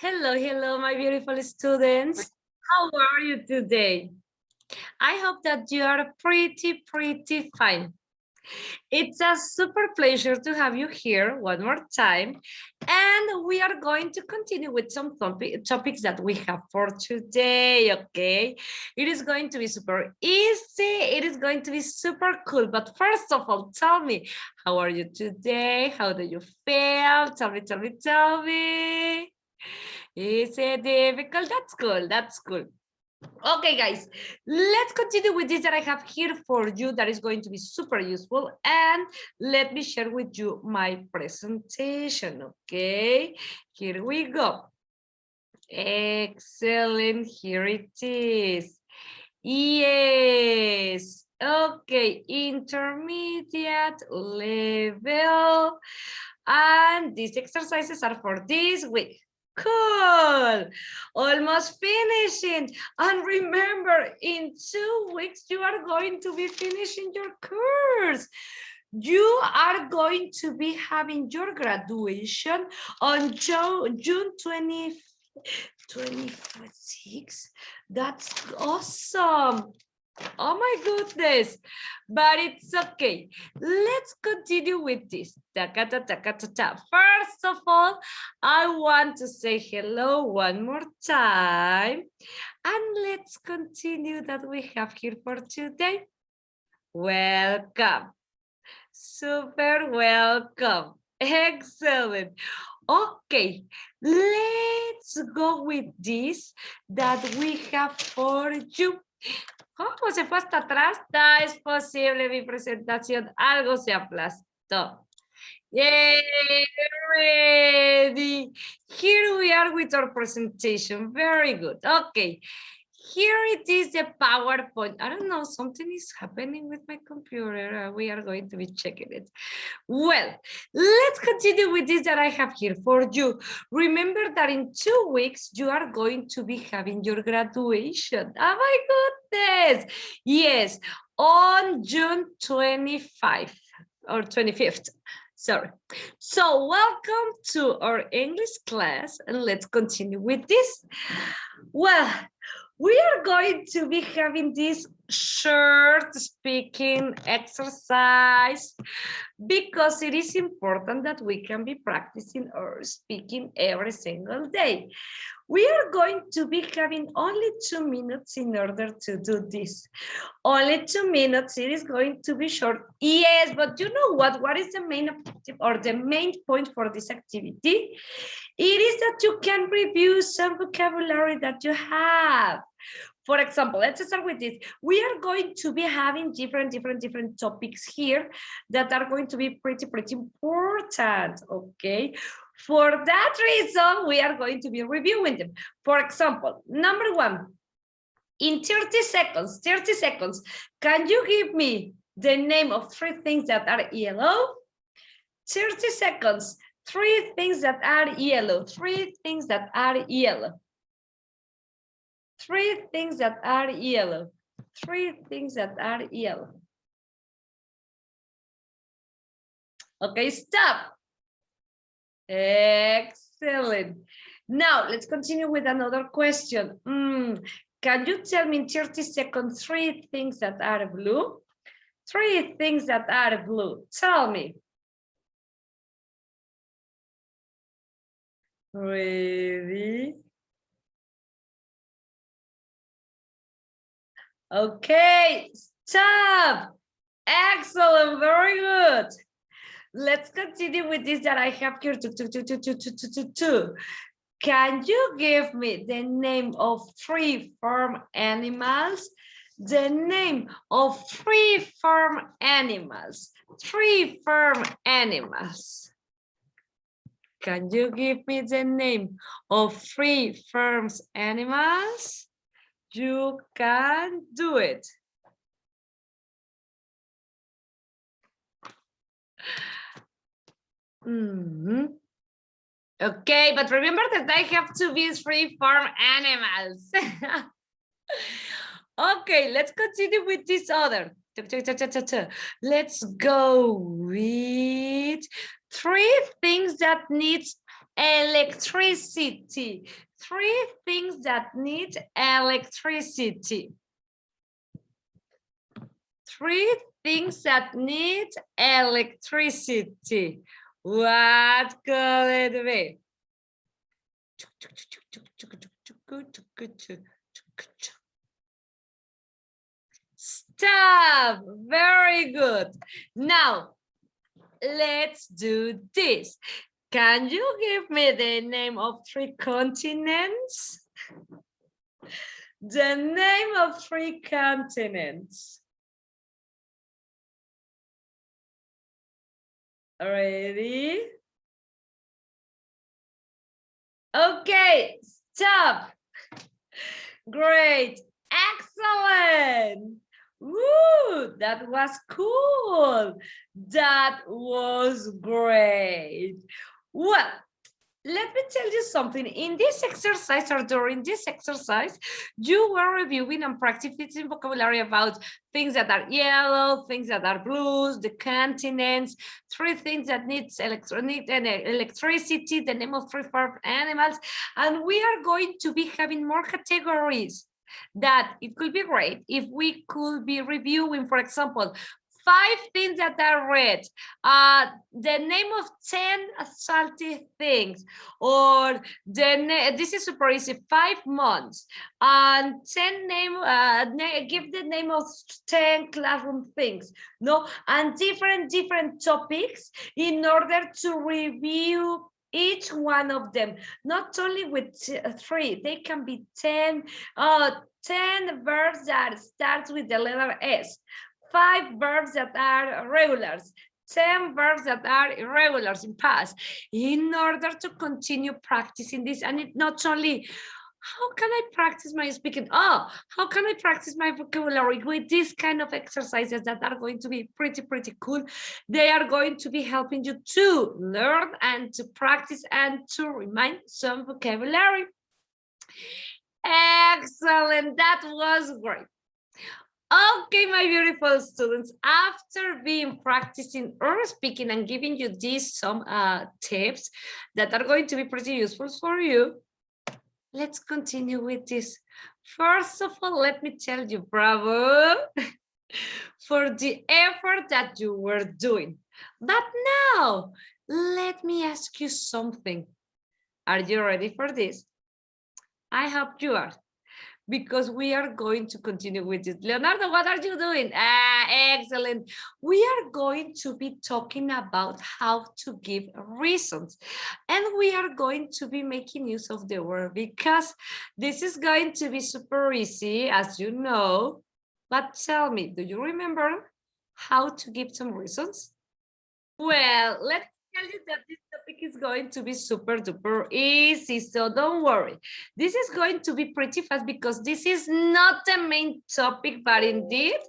Hello, hello, my beautiful students. How are you today? I hope that you are pretty fine. It's a super pleasure to have you here one more time. And we are going to continue with some topics that we have for today, okay? It is going to be super easy. It is going to be super cool. But first of all, tell me, how are you today? How do you feel? Tell me. Is it difficult? That's cool. That's cool. Okay, guys, let's continue with this that I have here for you that is going to be super useful. And let me share with you my presentation, okay? Here we go. Excellent, here it is. Yes, okay, intermediate level. And these exercises are for this week. Cool, almost finishing. And remember, in 2 weeks, you are going to be finishing your course. You are going to be having your graduation on June 26. That's awesome. Oh my goodness, but it's okay. Let's continue with this. First of all, I want to say hello one more time. And let's continue that we have here for today. Welcome. Super welcome. Excellent. Okay, let's go with this that we have for you. ¿Cómo se fue hasta atrás? No es posible mi presentación. Algo se aplastó. Yay, ready. Here we are with our presentation. Very good. Okay. Here it is the PowerPoint. I don't know, something is happening with my computer. We are going to be checking it. Well, let's continue with this that I have here for you. Remember that in 2 weeks, you are going to be having your graduation. Oh my goodness. Yes, on June 25 or 25th. Sorry. So welcome to our English class and let's continue with this. Well, we are going to be having this short speaking exercise because it is important that we can be practicing our speaking every single day. We are going to be having only 2 minutes in order to do this. Only 2 minutes, it is going to be short. Yes, but you know what? What is the main objective or the main point for this activity? It is that you can review some vocabulary that you have. For example, let's start with this. We are going to be having different topics here that are going to be pretty important, okay? For that reason, we are going to be reviewing them. For example, number 1, in 30 seconds, can you give me the name of 3 things that are yellow? 30 seconds, 3 things that are yellow, 3 things that are yellow. 3 things that are yellow. 3 things that are yellow. Okay, stop. Excellent. Now, let's continue with another question. Can you tell me in 30 seconds 3 things that are blue? 3 things that are blue. Tell me. Ready? Okay, stop. Excellent, very good. Let's continue with this that I have here. Can you give me the name of 3 farm animals? The name of 3 farm animals. 3 farm animals. Can you give me the name of 3 farm animals? You can do it. Okay, but remember that I have to be 3 farm animals. Okay, let's continue with this other. Let's go with 3 things that needs Electricity. 3 things that need electricity. 3 things that need electricity. What could it be? Stop. Very good. Now, let's do this. Can you give me the name of 3 continents? The name of 3 continents. Ready? Okay, stop. Great, excellent. Woo, that was cool. That was great. Well, let me tell you something. In this exercise, or during this exercise, you were reviewing and practicing vocabulary about things that are yellow, things that are blues, the continents, 3 things that need electricity, the name of 3 farm animals, and we are going to be having more categories. That it could be great if we could be reviewing, for example, 5 things that are red, the name of 10 salty things, or this is super easy, 5 months, and 10 give the name of 10 classroom things, no, and different topics in order to review each one of them, not only with 3, they can be 10 verbs that starts with the letter S, 5 verbs that are regulars, 10 verbs that are irregulars in past, in order to continue practicing this. And it not only, how can I practice my speaking? Oh, how can I practice my vocabulary with these kind of exercises that are going to be pretty cool? They are going to be helping you to learn and to practice and to remind some vocabulary. Excellent, that was great. Okay, my beautiful students, after being practicing or speaking and giving you these some tips that are going to be pretty useful for you, let's continue with this. First of all, let me tell you, bravo for the effort that you were doing. But now, let me ask you something. Are you ready for this? I hope you are, because we are going to continue with it. Leonardo, what are you doing? Excellent. We are going to be talking about how to give reasons. And we are going to be making use of the word, because this is going to be super easy, as you know. But tell me, do you remember how to give some reasons? Well, let's tell you that this topic is going to be super duper easy, so don't worry. This is going to be pretty fast because this is not the main topic, but indeed,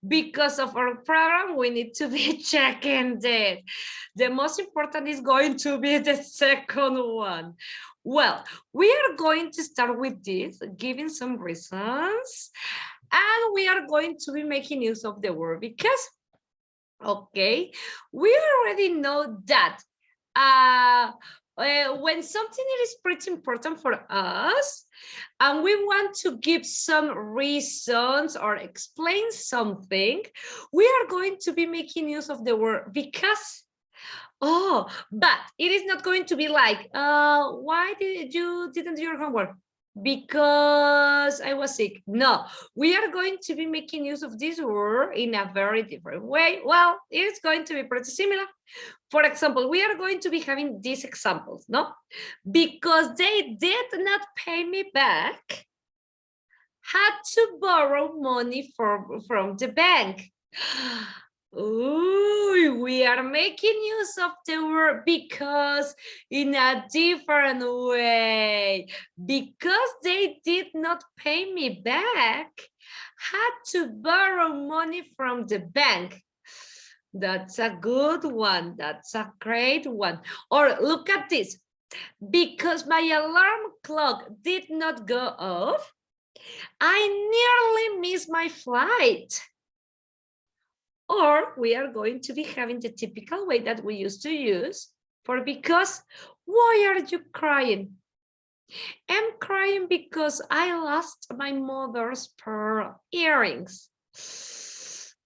because of our program, we need to be checking that. The most important is going to be the second one. Well, we are going to start with this, giving some reasons, and we are going to be making use of the word because, okay, we already know that when something is pretty important for us and we want to give some reasons or explain something, we are going to be making use of the word because. Oh, but it is not going to be like, why didn't do your homework? Because I was sick. No, we are going to be making use of this word in a very different way. Well, it's going to be pretty similar. For example, we are going to be having these examples, no? Because they did not pay me back, had to borrow money from the bank. Ooh, we are making use of the word because in a different way. Because they did not pay me back, had to borrow money from the bank. That's a good one. That's a great one. Or look at this. Because my alarm clock did not go off, I nearly missed my flight. Or we are going to be having the typical way that we used to use for because Why are you crying? I'm crying because I lost my mother's pearl earrings.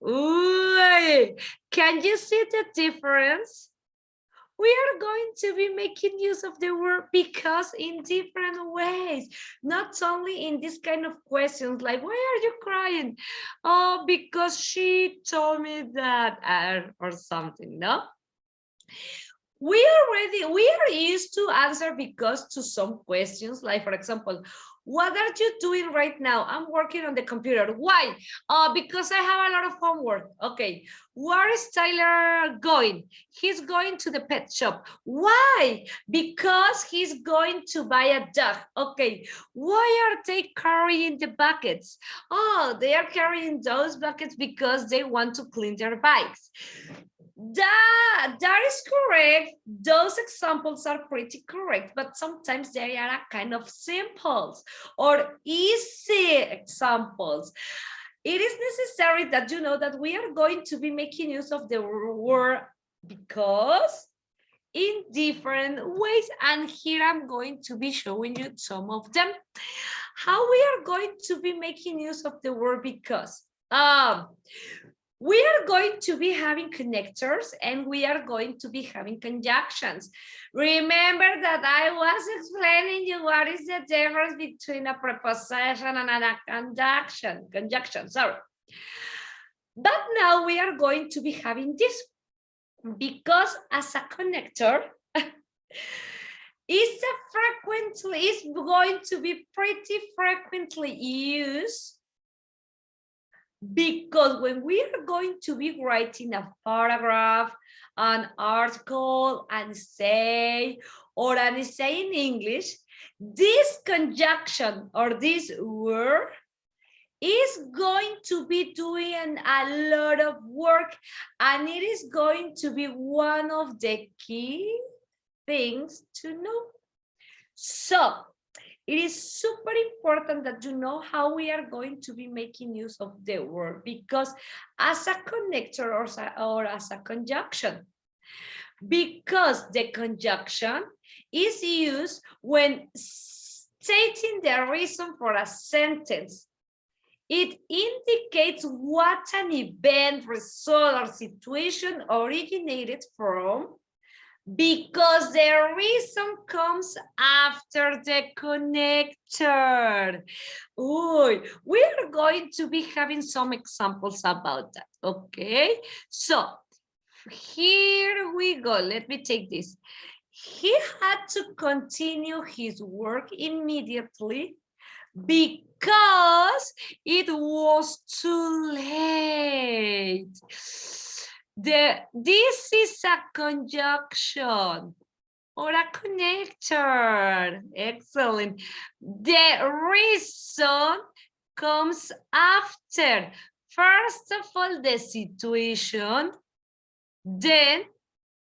Ooh, can you see the difference? We are going to be making use of the word because in different ways, not only in this kind of questions like, why are you crying? Oh, because she told me that, or something, no? We are used to answer because to some questions, like for example, what are you doing right now? I'm working on the computer. Why? Because I have a lot of homework. Okay. Where is Tyler going? He's going to the pet shop. Why? Because he's going to buy a dog. Okay. Why are they carrying the buckets? Oh, they are carrying those buckets because they want to clean their bikes. That is correct. Those examples are pretty correct, but sometimes they are a kind of simples or easy examples. It is necessary that you know that we are going to be making use of the word because in different ways, and here I'm going to be showing you some of them. How we are going to be making use of the word because. We are going to be having connectors and we are going to be having conjunctions. Remember that I was explaining you what is the difference between a preposition and a conjunction, sorry. But now we are going to be having this because as a connector, it's going to be pretty frequently used because when we are going to be writing a paragraph, an article, an essay, or an essay in English, this conjunction or this word is going to be doing a lot of work, and it is going to be one of the key things to know. So it is super important that you know how we are going to be making use of the word because as a connector or as a conjunction, because the conjunction is used when stating the reason for a sentence. It indicates what an event, result, or situation originated from because the reason comes after the connector. Ooh, we are going to be having some examples about that, okay? So here we go. Let me take this. He had to continue his work immediately because it was too late. This is a conjunction or a connector. Excellent. The reason comes after. First of all, the situation. Then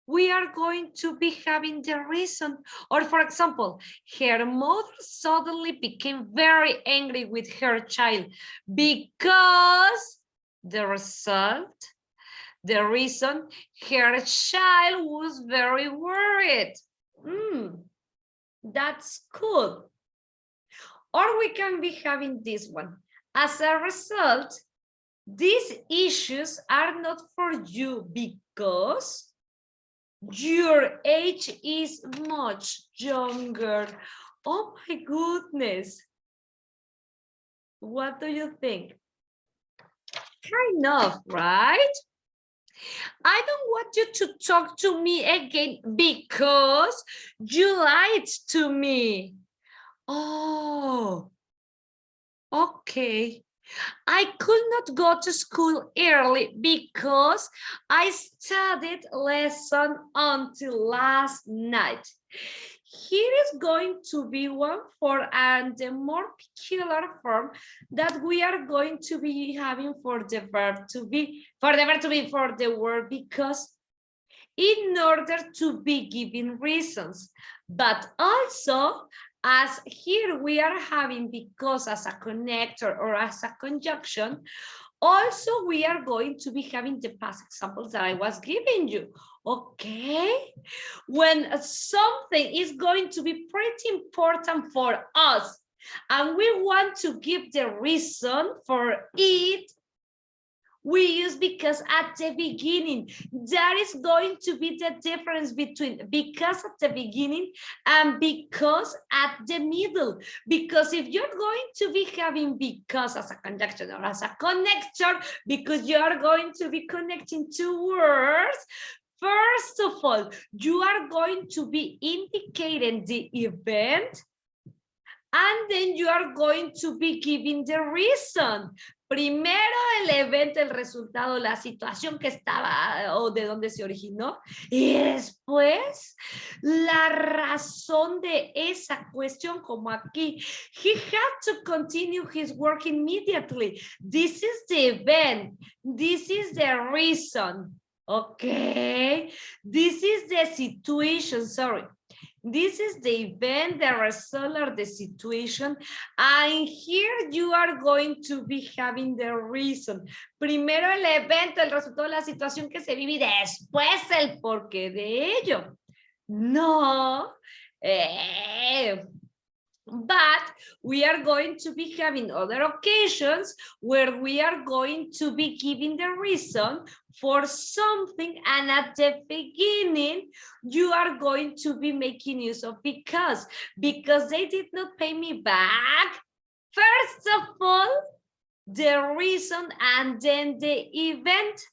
we are going to be having the reason. Or for example, her mother suddenly became very angry with her child because the result, the reason, her child was very worried. That's cool. Or we can be having this one. As a result, these issues are not for you because your age is much younger. Oh my goodness. What do you think? Kind of, right? I don't want you to talk to me again because you lied to me. Oh, okay. I could not go to school early because I studied lesson until last night. Here is going to be one form and the more peculiar form that we are going to be having for the verb to be, for the word because in order to be giving reasons, but also as here we are having because as a connector or as a conjunction, also we are going to be having the past examples that I was giving you. Okay? When something is going to be pretty important for us and we want to give the reason for it, we use because at the beginning. That is going to be the difference between because at the beginning and because at the middle. Because if you're going to be having because as a conjunction or as a connector, because you are going to be connecting two words, first of all, you are going to be indicating the event, and then you are going to be giving the reason. Primero el evento, el resultado, la situación que estaba o de dónde se originó, y después la razón de esa cuestión, como aquí. He had to continue his work immediately. This is the event. This is the reason. Okay. This is the situation. Sorry. This is the event, the result, or the situation. And here you are going to be having the reason. Primero el evento, el resultado, la situación que se vive y después el porqué de ello. No. But we are going to be having other occasions where we are going to be giving the reason for something, and at the beginning you are going to be making use of because they did not pay me back. First of all, the reason and then the event.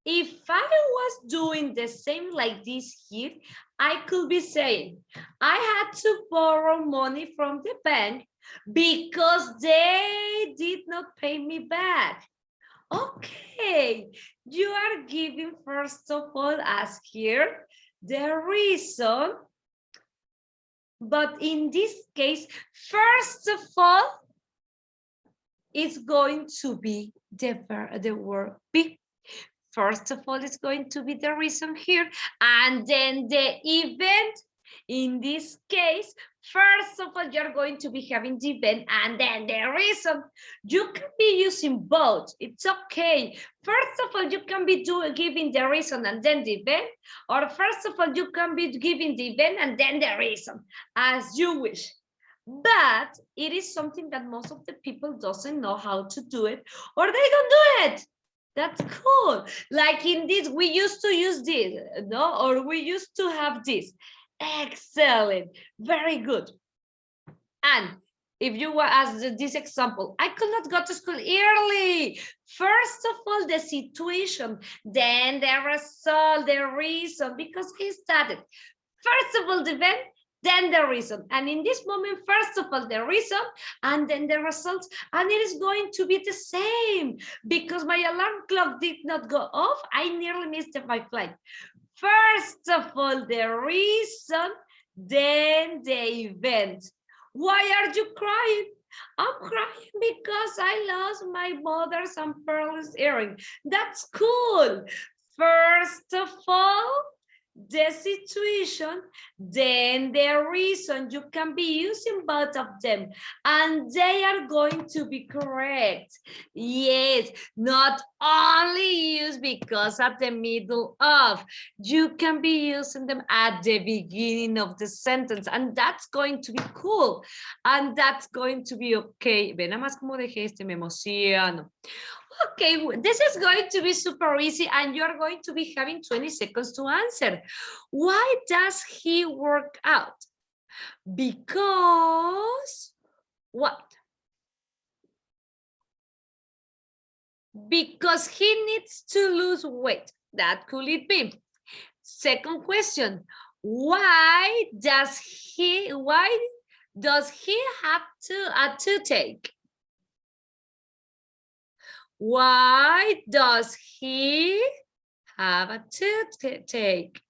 If I was doing the same like this here, I could be saying, I had to borrow money from the bank because they did not pay me back. Okay, you are giving first of all as here the reason, but in this case, first of all, it's going to be the word be. First of all, it's going to be the reason here, and then the event. In this case, first of all, you're going to be having the event and then the reason. You can be using both. It's okay. First of all, you can be giving the reason and then the event, or first of all, you can be giving the event and then the reason, as you wish. But it is something that most of the people doesn't know how to do it, or they don't do it. That's cool. Like in this, we used to use this, no? Or we used to have this. Excellent. Very good. And if you were as this example, I could not go to school early. First of all, the situation, then the result, the reason, because he started. First of all, the event, then the reason. And in this moment, first of all, the reason, and then the results. And it is going to be the same because my alarm clock did not go off. I nearly missed my flight. First of all, the reason, then the event. Why are you crying? I'm crying because I lost my mother's and pearl's earring. That's cool. First of all, the situation, then the reason. You can be using both of them and they are going to be correct. Yes, not only use because at the middle of. You can be using them at the beginning of the sentence and that's going to be cool and that's going to be okay. Ve nada más como dejé me emociono. Okay, this is going to be super easy and you're going to be having 20 seconds to answer. Why does he work out? Because what? Because he needs to lose weight. That could it be. Second question, why does he have a toothache? Why does he have a toothache?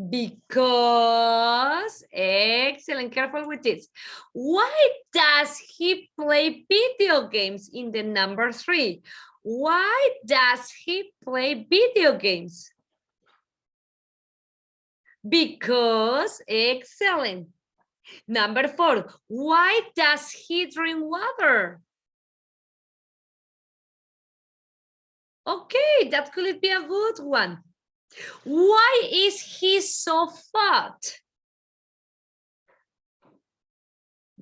Because, excellent, careful with this. Why does he play video games in the number 3? Why does he play video games? Because, excellent. Number 4, why does he drink water? Okay, that could be a good one. Why is he so fat?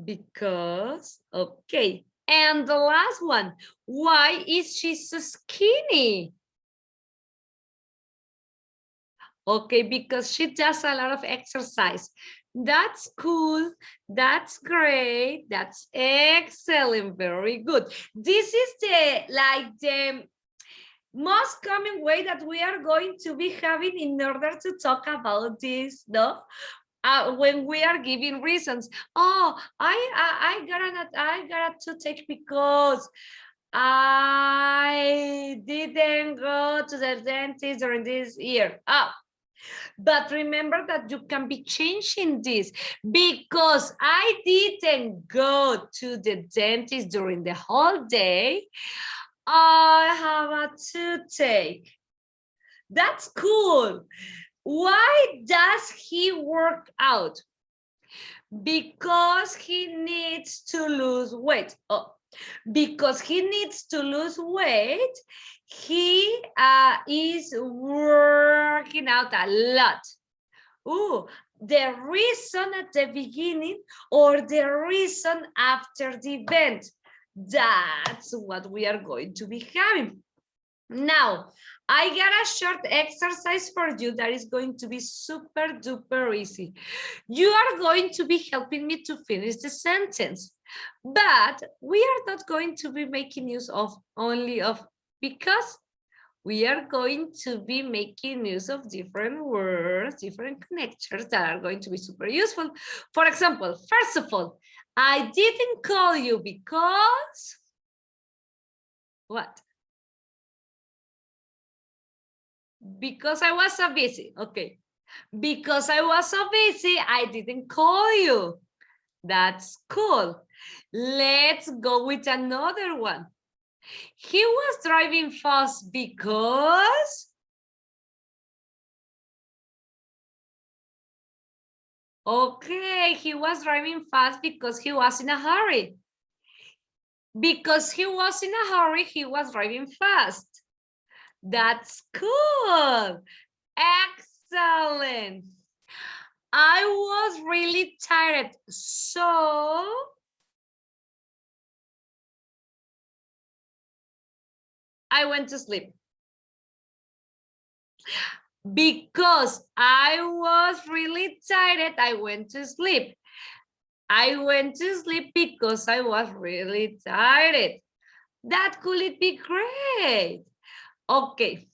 Because, okay. And the last one, why is she so skinny? Okay, because she does a lot of exercise. That's cool. That's great. That's excellent. Very good. This is the most common way that we are going to be having in order to talk about this, no? When we are giving reasons. Oh, I got a toothache because I didn't go to the dentist during this year. Oh, but remember that you can be changing this because I didn't go to the dentist during the whole day. I have a toothache. That's cool. Why does he work out? Because he needs to lose weight. Oh, because he needs to lose weight, he is working out a lot. Ooh, the reason at the beginning or the reason after the event. That's what we are going to be having. Now, I got a short exercise for you that is going to be super duper easy. You are going to be helping me to finish the sentence, but we are not going to be making use of only of because we are going to be making use of different words, different connectors that are going to be super useful. For example, first of all, I didn't call you because what? Because I was so busy. Okay. Because I was so busy, I didn't call you. That's cool. Let's go with another one. He was driving fast because... Okay, he was driving fast because he was in a hurry. Because he was in a hurry, he was driving fast. That's cool. Excellent. I was really tired, so I went to sleep. Because I was really tired, I went to sleep. I went to sleep because I was really tired. That could it be great? Okay.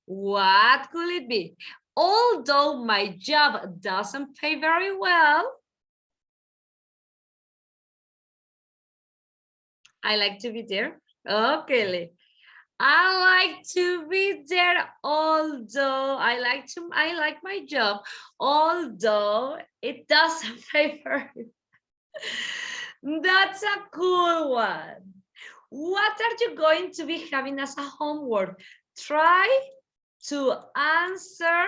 What could it be? Although my job doesn't pay very well, I like to be there. Okay. I like to be there, although I like my job, although it doesn't pay very. That's a cool one. What are you going to be having as a homework? Try to answer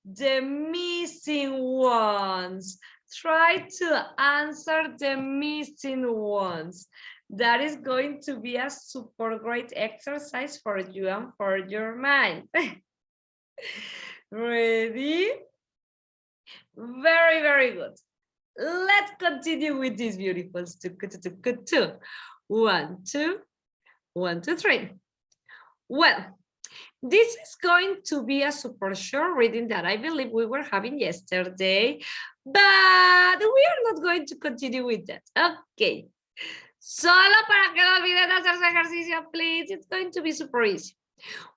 the missing ones. Try to answer the missing ones. That is going to be a super great exercise for you and for your mind. Ready? Very, very good. Let's continue with these beautiful two. 1, 2, 1, 2, 3. Well, this is going to be a super short reading that I believe we were having yesterday, but we are not going to continue with that. Okay. Solo para que no olviden hacer ejercicio, please. It's going to be super easy.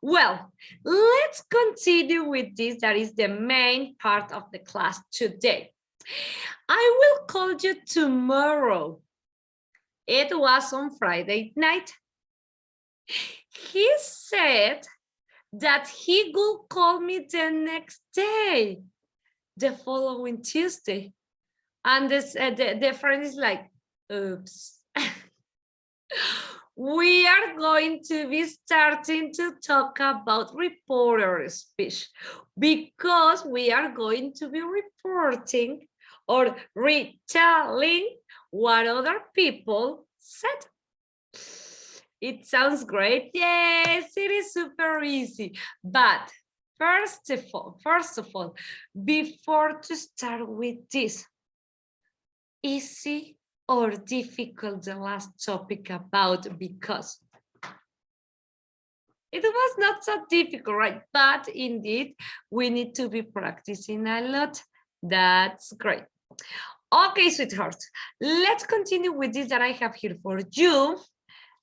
Well, let's continue with this. That is the main part of the class today. I will call you tomorrow. It was on Friday night. He said that he would call me the next day, the following Tuesday. And this, the friend is like, oops. We are going to be starting to talk about reporter speech because we are going to be reporting or retelling what other people said. It sounds great. Yes, it is super easy. But first of all, before to start with this, easy or difficult the last topic about because? It was not so difficult, right? But indeed, we need to be practicing a lot. That's great. Okay, sweethearts, let's continue with this that I have here for you.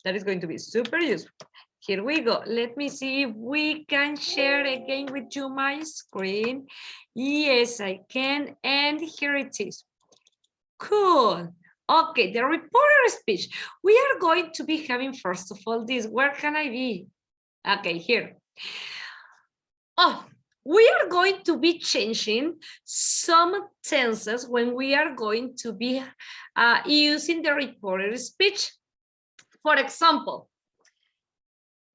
That is going to be super useful. Here we go. Let me see if we can share again with you my screen. Yes, I can. And here it is. Cool. Okay, the reporter speech. We are going to be having, first of all, this. Where can I be? Okay, here. Oh, we are going to be changing some tenses when we are going to be using the reporter speech. For example,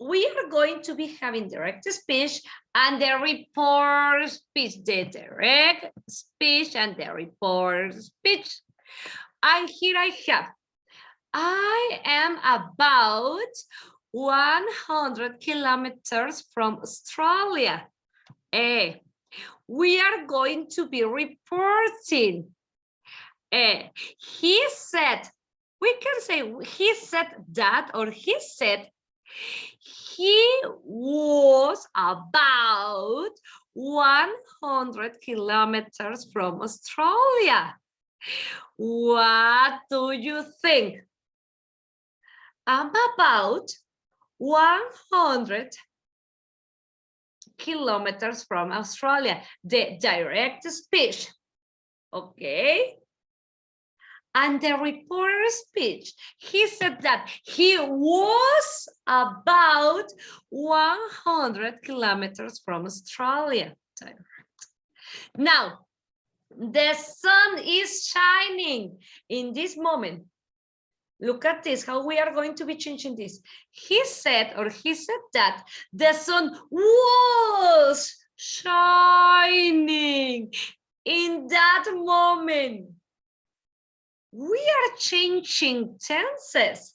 we are going to be having direct speech and the report speech, the direct speech and the report speech. And here I am about 100 kilometers from Australia. We are going to be reporting. He said, we can say he said that, or he said he was about 100 kilometers from Australia. What do you think? I'm about 100 kilometers from Australia, the direct speech, okay? And the reporter speech, he said that he was about 100 kilometers from Australia. Now, the sun is shining in this moment. Look at this, how we are going to be changing this. He said that the sun was shining in that moment. We are changing tenses.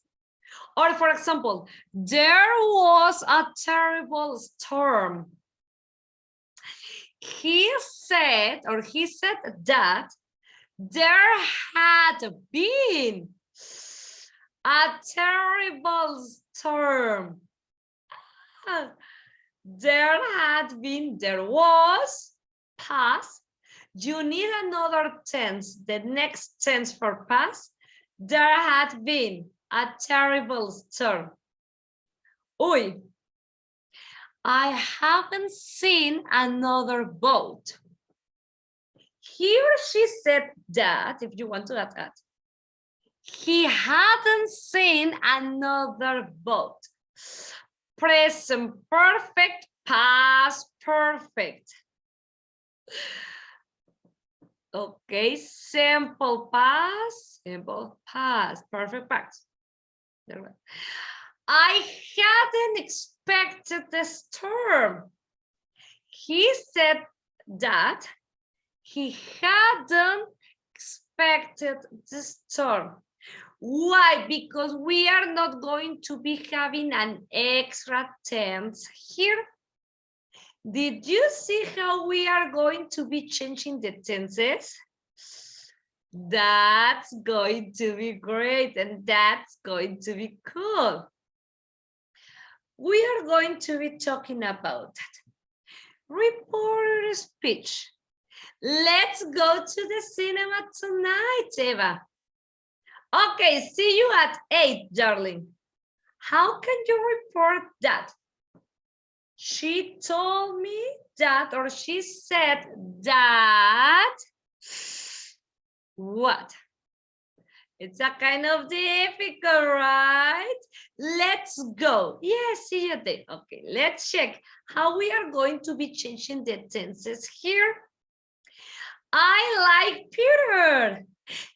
Or for example, there was a terrible storm. He said that there had been a terrible storm. There was, past. You need another tense, the next tense for past. There had been a terrible storm. Uy, I haven't seen another boat. He or she said that, if you want to add that, he hadn't seen another boat. Present perfect, past perfect. Okay, simple past, perfect past. I hadn't expected the storm. He said that he hadn't expected the storm. Why? Because we are not going to be having an extra tense here. Did you see how we are going to be changing the tenses? That's going to be great, and that's going to be cool. We are going to be talking about that. Reporter speech. Let's go to the cinema tonight, Eva. Okay, see you at 8, darling. How can you report that? She told me that, or she said that. What? It's a kind of difficult, right? Let's go. Yes, see you there. Okay, let's check how we are going to be changing the tenses here. I like Peter.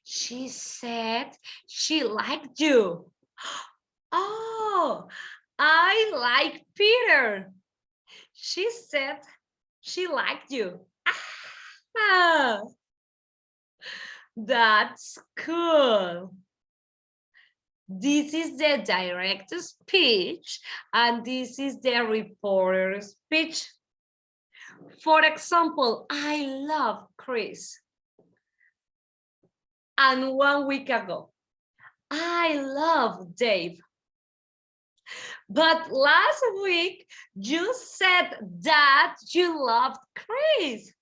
She said she liked you. Oh, I like Peter. She said she liked you. Ah, that's cool. This is the direct speech, and this is the reporter speech. For example, I love Chris. And 1 week ago, I love Dave. But last week, you said that you loved Chris.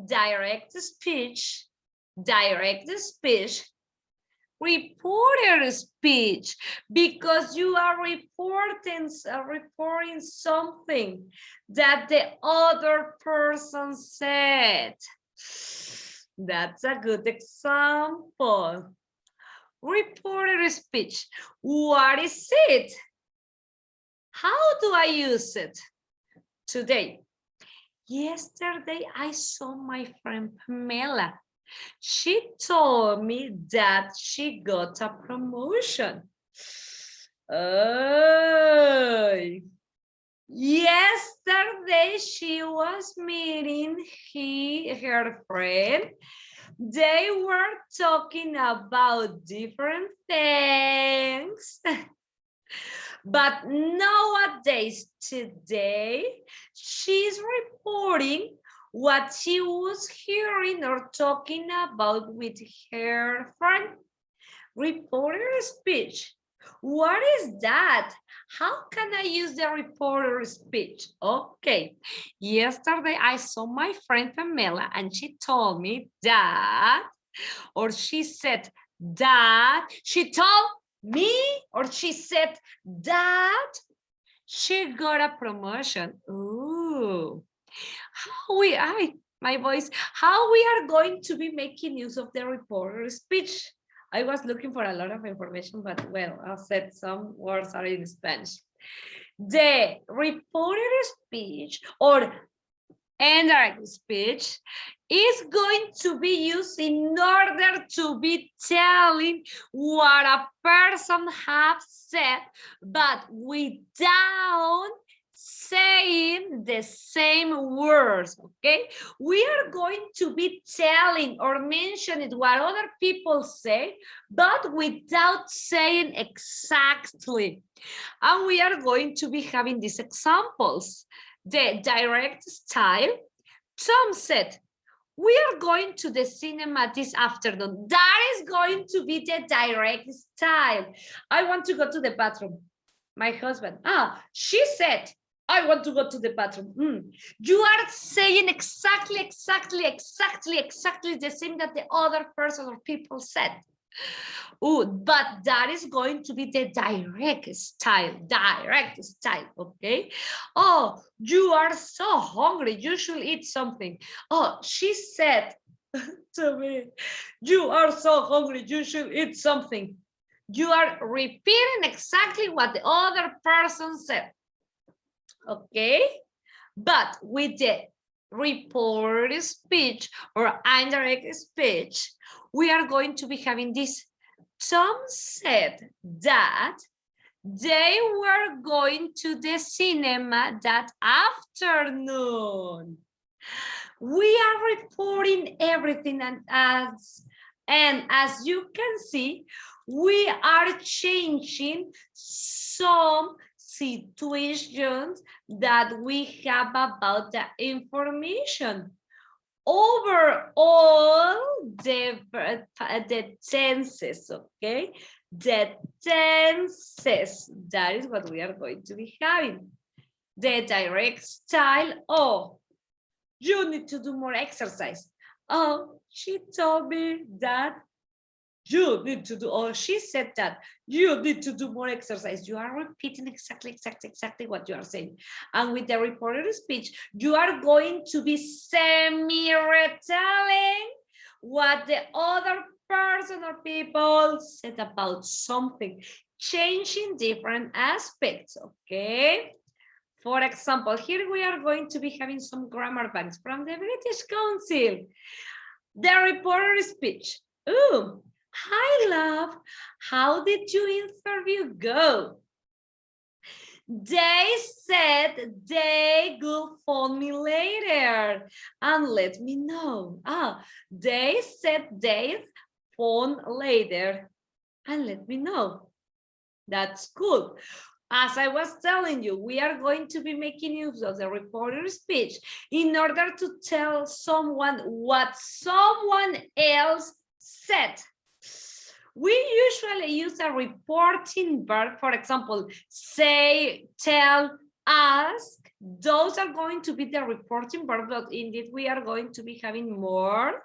Direct speech, reporter speech, because you are reporting something that the other person said. That's a good example. Reporter speech. What is it? How do I use it? Today. Yesterday, I saw my friend Pamela. She told me that she got a promotion. Oh. Yesterday, she was meeting her friend. They were talking about different things. But nowadays, today, she's reporting what she was hearing or talking about with her friend. Reporter speech. What is that? How can I use the reporter speech? Okay, yesterday I saw my friend Pamela and she told me that, or she said that, she told me, or she said that she got a promotion. Ooh, my voice, how we are going to be making use of the reporter speech. I was looking for a lot of information, but well, I said some words are in Spanish. The reporter speech or indirect speech is going to be used in order to be telling what a person has said, but without saying the same words. Okay, we are going to be telling or mentioning what other people say, but without saying exactly. And we are going to be having these examples. The direct style. Tom said, we are going to the cinema this afternoon. That is going to be the direct style. I want to go to the bathroom. My husband, she said, I want to go to the bathroom. You are saying exactly the same that the other person or people said. Oh, but that is going to be the direct style, okay? Oh, you are so hungry, you should eat something. Oh, she said to me, you are so hungry, you should eat something. You are repeating exactly what the other person said, okay? But with the reported speech or indirect speech, we are going to be having this. Tom said that they were going to the cinema that afternoon. We are reporting everything, and as you can see, we are changing some situations that we have about the information. Overall, the tenses, okay? The tenses, that is what we are going to be having. The direct style, oh, you need to do more exercise. Oh, she told me that you need to do, or she said that you need to do more exercise. You are repeating exactly what you are saying. And with the reported speech, you are going to be semi-retelling what the other person or people said about something, changing different aspects, okay? For example, here we are going to be having some grammar banks from the British Council. The reporter speech. Ooh, hi, love. How did your interview go? They said they will phone me later and let me know. They said they'd phone later and let me know. That's cool. As I was telling you, we are going to be making use of the reporter speech in order to tell someone what someone else said. We usually use a reporting verb, for example, say, tell, ask. Those are going to be the reporting verb, but indeed we are going to be having more.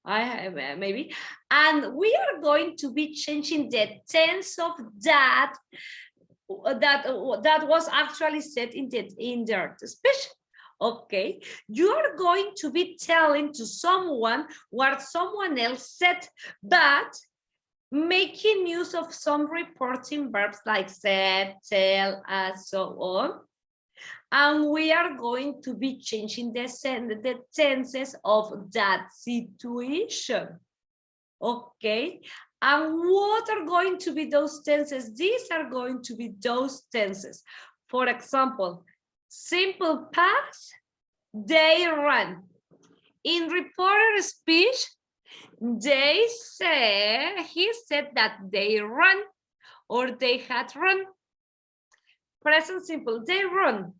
I have maybe, and we are going to be changing the tense of that was actually said in the speech. Okay, you are going to be telling to someone what someone else said, but making use of some reporting verbs like said, tell, and so on. And we are going to be changing the tenses of that situation. Okay, and what are going to be those tenses? These are going to be those tenses. For example, simple past, they run. In reporter speech, he said that they run or they had run. Present simple, they run.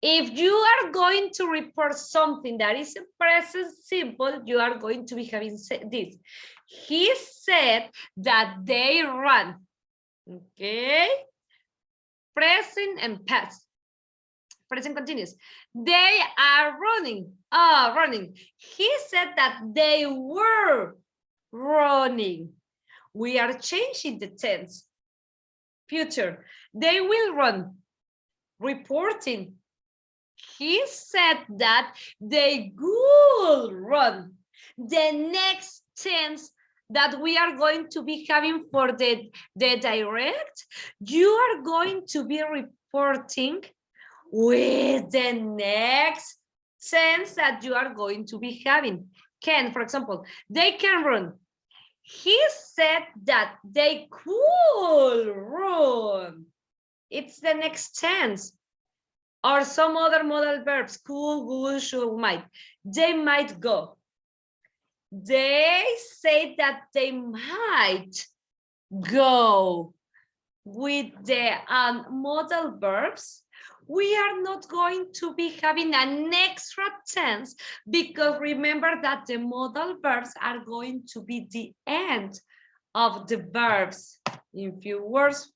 If you are going to report something that is a present simple, you are going to be having this. He said that they run. Okay. Present and past. Present continuous. They are running. Running. He said that they were running. We are changing the tense. Future. They will run. Reporting. He said that they will run. The next tense that we are going to be having for the direct, you are going to be reporting with the next tense that you are going to be having. Can, for example, they can run. He said that they could run. It's the next tense. Or some other modal verbs, could, would, should, might. They might go. They say that they might go. With the modal verbs, we are not going to be having an extra tense because remember that the modal verbs are going to be the end of the verbs. In few words,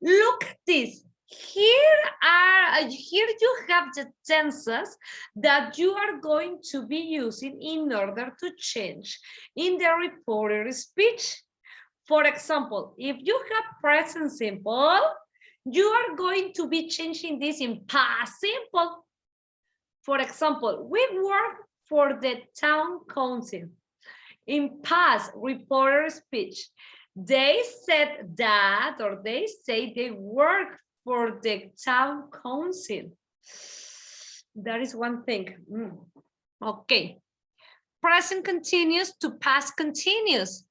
look at this. Here you have the tenses that you are going to be using in order to change in the reported speech. For example, if you have present simple, you are going to be changing this in past simple. For example, we work for the town council. In past reported speech, they said that, or they say they work for the town council. That is one thing. Okay. Present continuous to past continuous.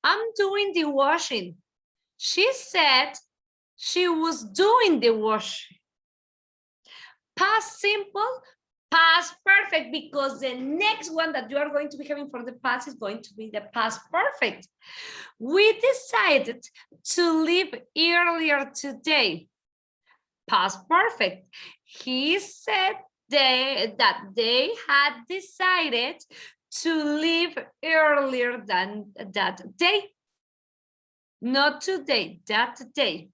I'm doing the washing. She said she was doing the washing. Past simple, past perfect, because the next one that you are going to be having for the past is going to be the past perfect. We decided to leave earlier today. Past perfect. He said that they had decided to leave earlier than that day. Not today, that day.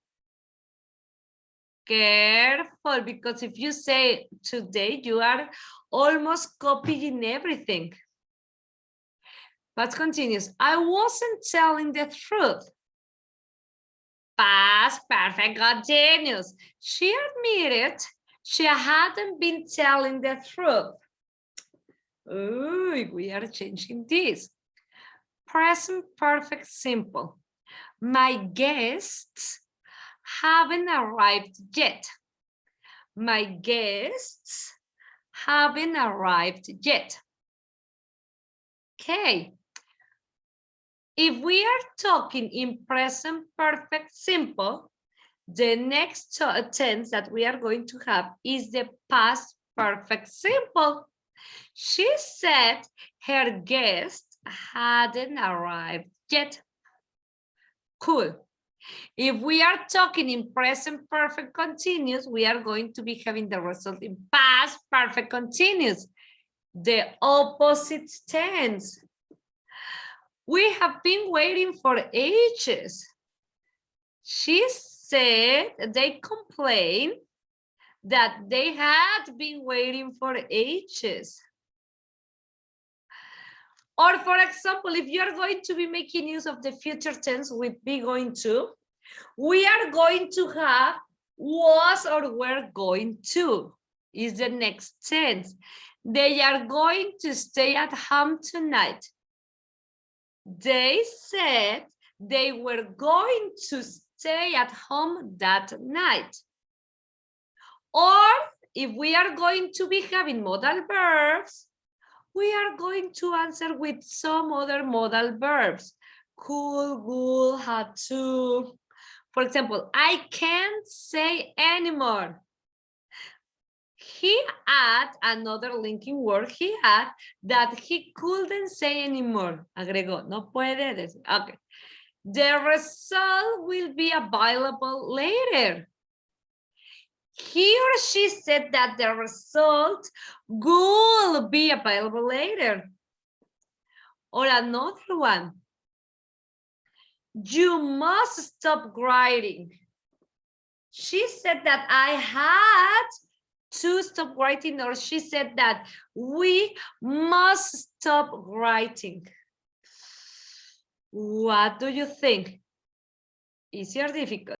Careful, because if you say today, you are almost copying everything. Let's continue. I wasn't telling the truth. Past perfect continuous. She admitted she hadn't been telling the truth. Ooh, we are changing this. Present perfect simple. My guests haven't arrived yet. My guests haven't arrived yet. Okay. If we are talking in present perfect simple, the next tense that we are going to have is the past perfect simple. She said her guests hadn't arrived yet. Cool. If we are talking in present perfect continuous, we are going to be having the result in past perfect continuous, the opposite tense. We have been waiting for ages. She said they complained that they had been waiting for ages. Or for example, if you're going to be making use of the future tense with be going to, we are going to have was or were going to is the next tense. They are going to stay at home tonight. They said they were going to stay at home that night. Or if we are going to be having modal verbs, we are going to answer with some other modal verbs. Could, would, had to. For example, I can't say anymore. He had another linking word. He had that he couldn't say anymore. Agregó, no puede decir. Okay. The result will be available later. He or she said that the result will be available later. Or another one. You must stop writing. She said that I had to stop writing, or she said that we must stop writing. What do you think? Easy or difficult?